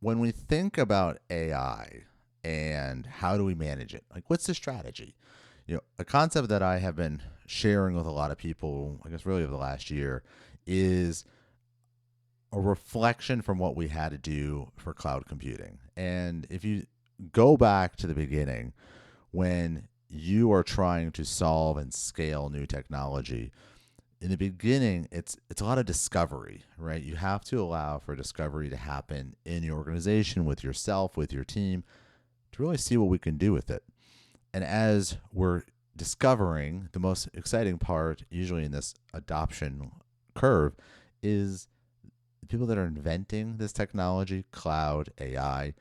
when we think about AI and how do we manage it, like what's the strategy? A concept that I have been sharing with a lot of people, I guess really over the last year, is a reflection from what we had to do for cloud computing. And if you go back to the beginning, when you are trying to solve and scale new technology, in the beginning it's a lot of discovery, right? You have to allow for discovery to happen in your organization, with yourself, with your team, to really see what we can do with it. And as we're discovering, the most exciting part usually in this adoption curve is the people that are inventing this technology, cloud, AI.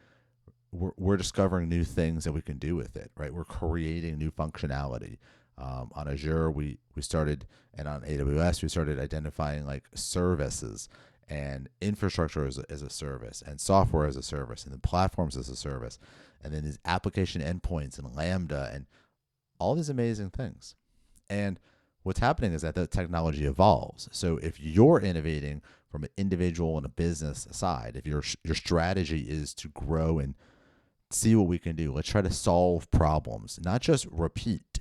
We're discovering new things that we can do with it, right? We're creating new functionality. On Azure, we started, and on AWS, we started identifying like services and infrastructure as a service, and software as a service, and then platforms as a service, and then these application endpoints and Lambda and all these amazing things. And what's happening is that the technology evolves. So if you're innovating from an individual and a business side, if your strategy is to grow and see what we can do, let's try to solve problems, not just repeat.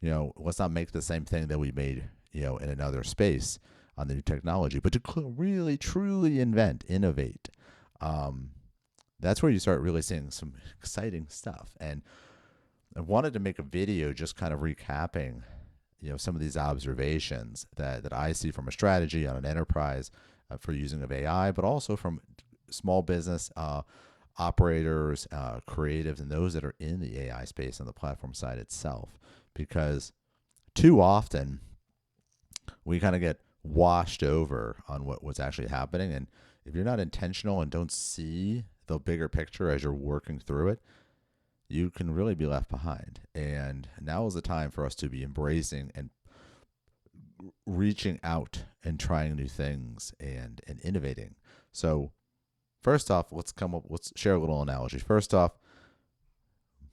Let's not make the same thing that we made, in another space on the new technology, but to really, truly invent, innovate. Um, that's where you start really seeing some exciting stuff. And I wanted to make a video just kind of recapping, some of these observations that I see from a strategy on an enterprise for using of AI, but also from small business operators, creatives, and those that are in the AI space on the platform side itself. Because too often we kind of get washed over on what's actually happening. And if you're not intentional and don't see the bigger picture as you're working through it, you can really be left behind. And now is the time for us to be embracing and reaching out and trying new things and innovating. So first off, let's share a little analogy. First off,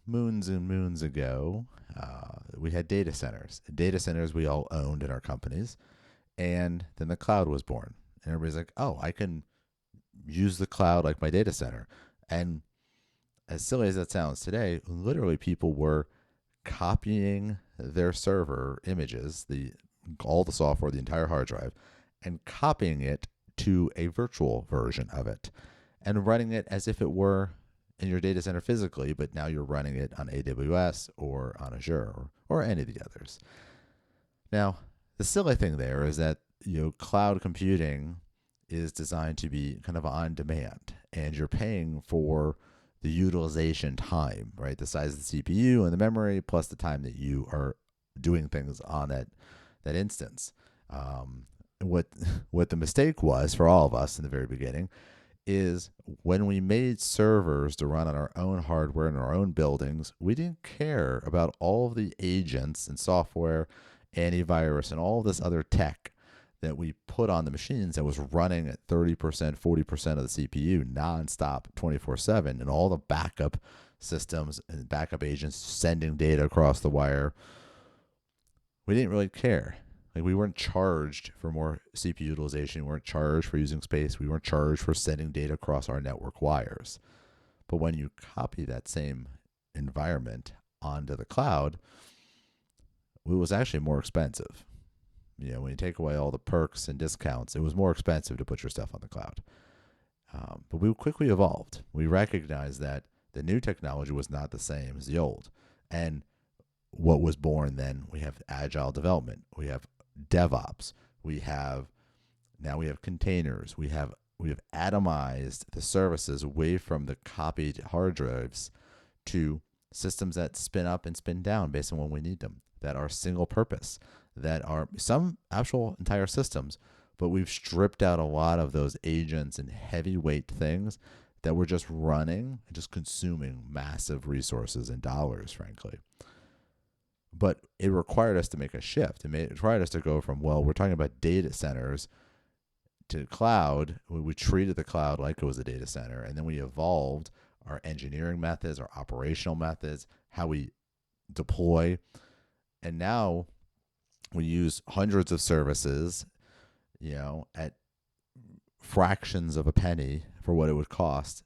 moons and moons ago, we had data centers. Data centers we all owned in our companies. And then the cloud was born. And everybody's like, oh, I can use the cloud like my data center. And as silly as that sounds today, literally people were copying their server images, all the software, the entire hard drive, and copying it to a virtual version of it and running it as if it were in your data center physically, but now you're running it on AWS or on Azure or any of the others. Now, the silly thing there is that cloud computing is designed to be kind of on demand, and you're paying for the utilization time, right? The size of the CPU and the memory plus the time that you are doing things on that instance. What what the mistake was for all of us in the very beginning is when we made servers to run on our own hardware in our own buildings, we didn't care about all of the agents and software, antivirus, and all this other tech that we put on the machines that was running at 30%, 40% of the CPU nonstop 24/7, and all the backup systems and backup agents sending data across the wire. We didn't really care. Like, we weren't charged for more CPU utilization. We weren't charged for using space. We weren't charged for sending data across our network wires. But when you copy that same environment onto the cloud, it was actually more expensive. When you take away all the perks and discounts, it was more expensive to put your stuff on the cloud. But we quickly evolved. We recognized that the new technology was not the same as the old. And what was born then, we have agile development. We have DevOps. We have containers. We have atomized the services away from the copied hard drives to systems that spin up and spin down based on when we need them, that are single purpose, that are some actual entire systems, but we've stripped out a lot of those agents and heavyweight things that were just running and just consuming massive resources and dollars, frankly. But it required us to make a shift. It required us to go from, well, we're talking about data centers to cloud. We treated the cloud like it was a data center, and then we evolved our engineering methods, our operational methods, how we deploy. And now we use hundreds of services, at fractions of a penny for what it would cost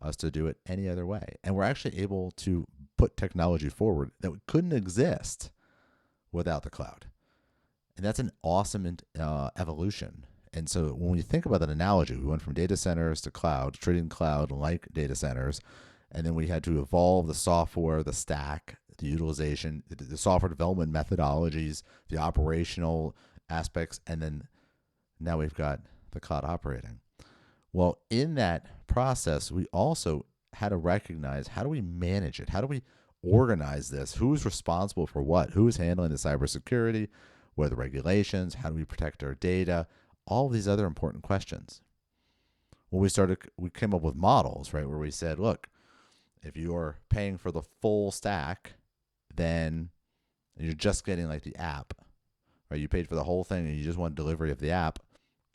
us to do it any other way. And we're actually able to put technology forward that couldn't exist without the cloud. And that's an awesome evolution. And so when we think about that analogy, we went from data centers to cloud, treating cloud like data centers. And then we had to evolve the software, the stack, the utilization, the software development methodologies, the operational aspects. And then now we've got the cloud operating. Well, in that process, we also had to recognize, how do we manage it? How do we organize this? Who's responsible for what? Who is handling the cybersecurity? What are the regulations? How do we protect our data? All of these other important questions. Well, we came up with models, right, where we said, look, if you are paying for the full stack, then you're just getting like the app, right? You paid for the whole thing and you just want delivery of the app.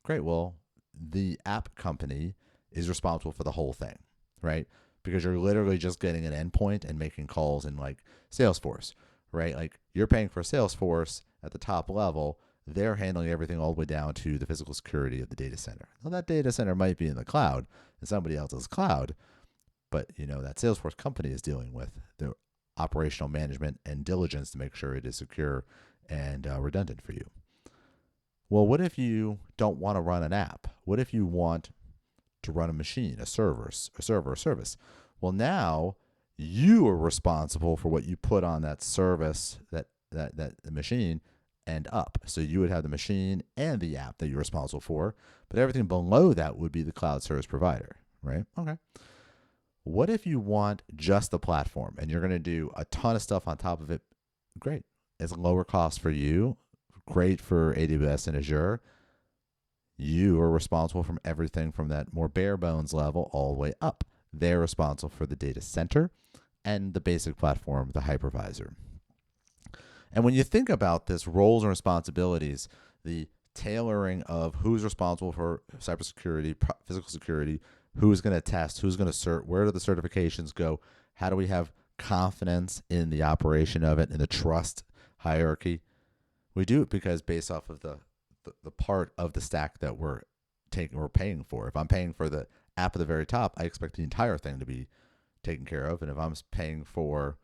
Great. Well, the app company is responsible for the whole thing, right? Because you're literally just getting an endpoint and making calls in like Salesforce, right? Like you're paying for Salesforce at the top level. They're handling everything all the way down to the physical security of the data center. Well, that data center might be in the cloud, in somebody else's cloud, but that Salesforce company is dealing with the operational management and diligence to make sure it is secure and redundant for you. Well, what if you don't want to run an app? What if you want to run a machine, a server, or service? Well, now you are responsible for what you put on that service, that machine, and up. So you would have the machine and the app that you're responsible for, but everything below that would be the cloud service provider, right? Okay. What if you want just the platform and you're going to do a ton of stuff on top of it? Great. It's lower cost for you. Great for AWS and Azure. You are responsible from everything from that more bare bones level all the way up. They're responsible for the data center and the basic platform, the hypervisor. And when you think about this, roles and responsibilities, the tailoring of who's responsible for cybersecurity, physical security, who's going to test, who's going to cert, where do the certifications go, how do we have confidence in the operation of it, in the trust hierarchy? We do it because based off of the part of the stack that we're paying for. If I'm paying for the app at the very top, I expect the entire thing to be taken care of. And if I'm paying for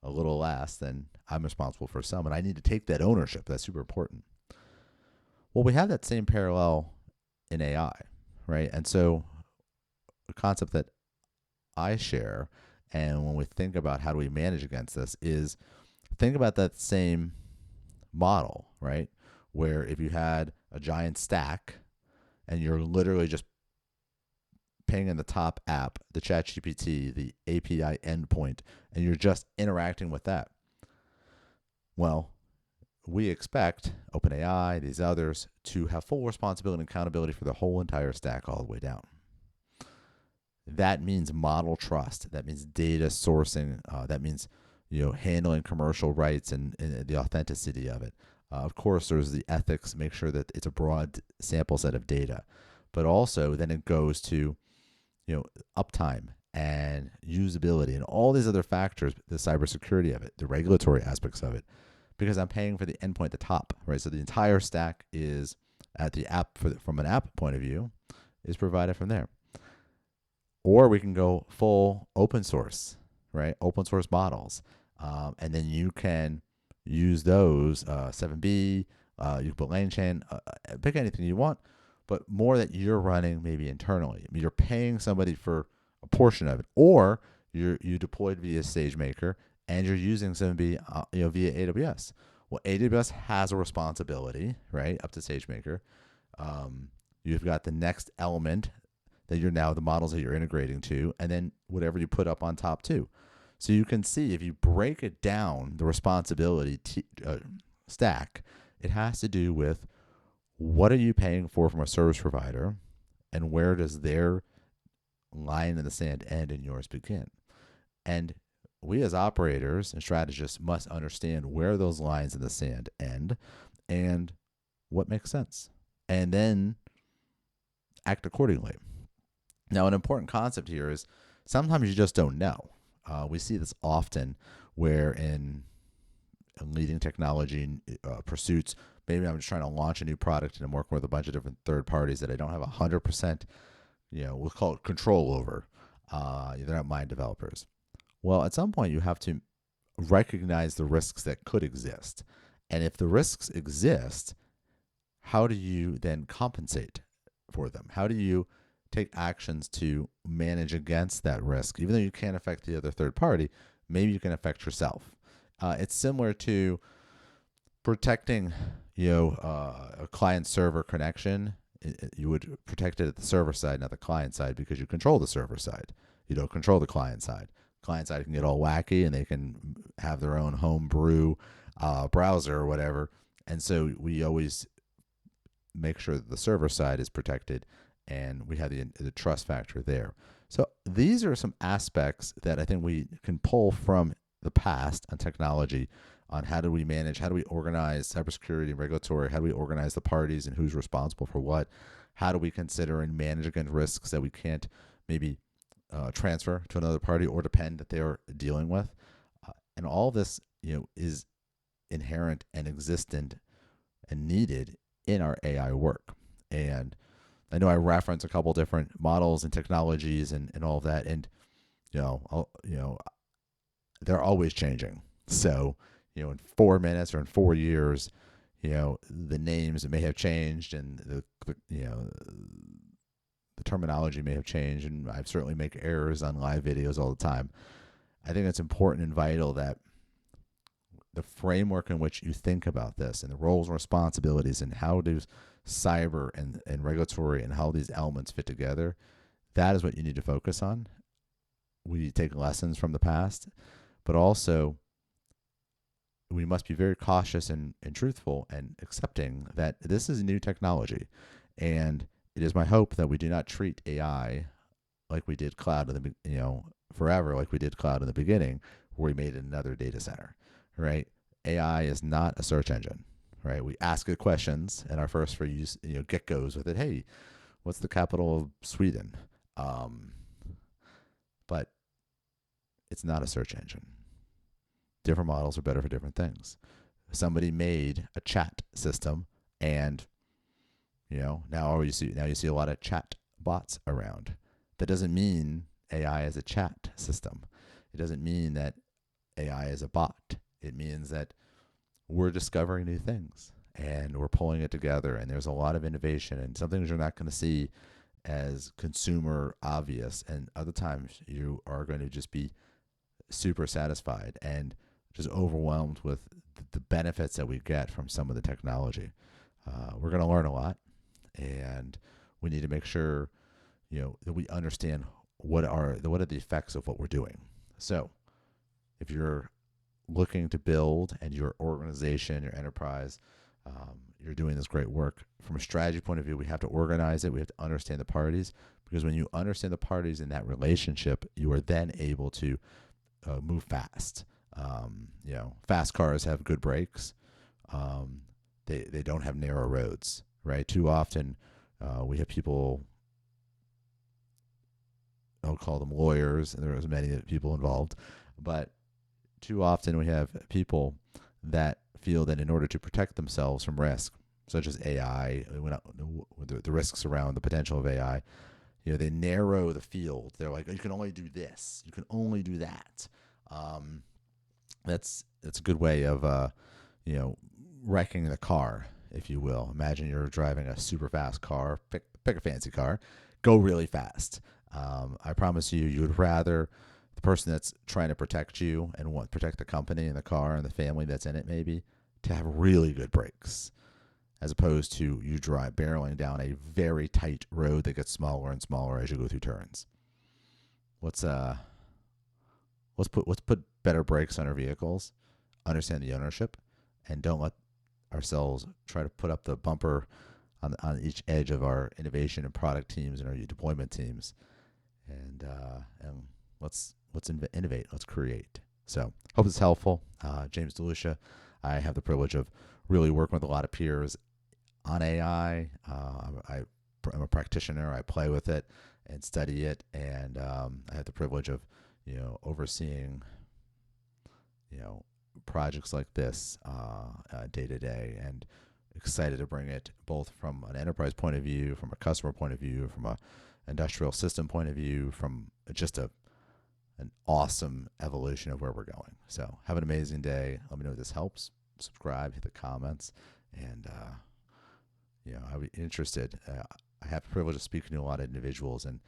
a little less, then I'm responsible for some, and I need to take that ownership. That's super important. Well, we have that same parallel in AI, right? And so a concept that I share, and when we think about how do we manage against this, is think about that same model, right? Where if you had a giant stack and you're literally just paying in the top app, the ChatGPT, the API endpoint, and you're just interacting with that. Well, we expect OpenAI, these others, to have full responsibility and accountability for the whole entire stack all the way down. That means model trust. That means data sourcing. That means handling commercial rights and the authenticity of it. Of course, there's the ethics. Make sure that it's a broad sample set of data, but also then it goes to uptime and usability and all these other factors, the cybersecurity of it, the regulatory aspects of it, because I'm paying for the endpoint at the top, right? So the entire stack is at the app from an app point of view is provided from there. Or we can go full open source, right? Open source models. And then you can use those, 7B, you can put LangChain, pick anything you want, but more that you're running maybe internally. I mean, you're paying somebody for a portion of it, or you deployed via SageMaker and you're using 7B via AWS. Well, AWS has a responsibility, right, up to SageMaker. You've got the next element that you're now the models that you're integrating to, and then whatever you put up on top too. So you can see if you break it down, the responsibility stack, it has to do with what are you paying for from a service provider, and where does their line in the sand end and yours begin? And we as operators and strategists must understand where those lines in the sand end and what makes sense, and then act accordingly. Now, an important concept here is sometimes you just don't know. We see this often where in leading technology pursuits, maybe I'm just trying to launch a new product and I'm working with a bunch of different third parties that I don't have 100%, we'll call it control over. They're not mind developers. Well, at some point, you have to recognize the risks that could exist. And if the risks exist, how do you then compensate for them? How do you take actions to manage against that risk? Even though you can't affect the other third party, maybe you can affect yourself. It's similar to protecting, a client server connection. You would protect it at the server side, not the client side, because you control the server side. You don't control the client side. Client side can get all wacky and they can have their own home brew browser or whatever. And so we always make sure that the server side is protected and we have the trust factor there. So these are some aspects that I think we can pull from the past on technology, on how do we manage, how do we organize cybersecurity and regulatory, how do we organize the parties and who's responsible for what, how do we consider and manage against risks that we can't maybe transfer to another party or depend that they're dealing with. And all this, is inherent and existent and needed in our AI work. And I know I reference a couple different models and technologies and all of that, and they're always changing. So in 4 minutes or in 4 years, the names may have changed and the terminology may have changed, and I certainly make errors on live videos all the time. I think it's important and vital that the framework in which you think about this and the roles and responsibilities and how does cyber and regulatory and how these elements fit together, that is what you need to focus on. We need to take lessons from the past, but also we must be very cautious and truthful and accepting that this is new technology. And it is my hope that we do not treat AI like we did cloud in the forever, like we did cloud in the beginning, where we made another data center, right? AI is not a search engine, right? We ask it questions, and our first for use, get goes with it. Hey, what's the capital of Sweden? But it's not a search engine. Different models are better for different things. Somebody made a chat system, and now you see a lot of chat bots around. That doesn't mean AI is a chat system. It doesn't mean that AI is a bot. It means that we're discovering new things and we're pulling it together, and there's a lot of innovation and some things you're not going to see as consumer obvious, and other times you are going to just be super satisfied and just overwhelmed with the benefits that we get from some of the technology. We're going to learn a lot, and we need to make sure that we understand what are the effects of what we're doing. So if you're looking to build and your organization, your enterprise, you're doing this great work, from a strategy point of view, we have to organize it. We have to understand the parties, because when you understand the parties in that relationship, you are then able to move fast. Fast cars have good brakes. They don't have narrow roads, right? Too often we have people, I'll call them lawyers, and there's many people involved, but too often we have people that feel that in order to protect themselves from risk, such as AI, the risks around the potential of AI, they narrow the field. They're like, you can only do this, you can only do that. That's a good way of wrecking the car, if you will. Imagine you're driving a super fast car, pick a fancy car, go really fast. I promise you would rather the person that's trying to protect you and protect the company and the car and the family that's in it, maybe, to have really good brakes, as opposed to you barreling down a very tight road that gets smaller and smaller as you go through turns. Let's put better brakes on our vehicles, understand the ownership, and don't let ourselves try to put up the bumper on each edge of our innovation and product teams and our deployment teams. And let's innovate. Let's create. So hope it's helpful. James DeLucia. I have the privilege of really working with a lot of peers on AI. I'm a practitioner. I play with it and study it, and I have the privilege of overseeing projects like this day to day, and excited to bring it both from an enterprise point of view, from a customer point of view, from a industrial system point of view, from just an awesome evolution of where we're going. So have an amazing day. Let me know if this helps. Subscribe, hit the comments, and I'd be interested. I have the privilege of speaking to a lot of individuals, and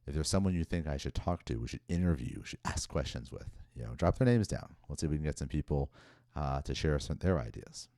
if there's someone you think I should talk to, we should interview, should ask questions with, drop their names down. Let's see if we can get some people to share some of their ideas.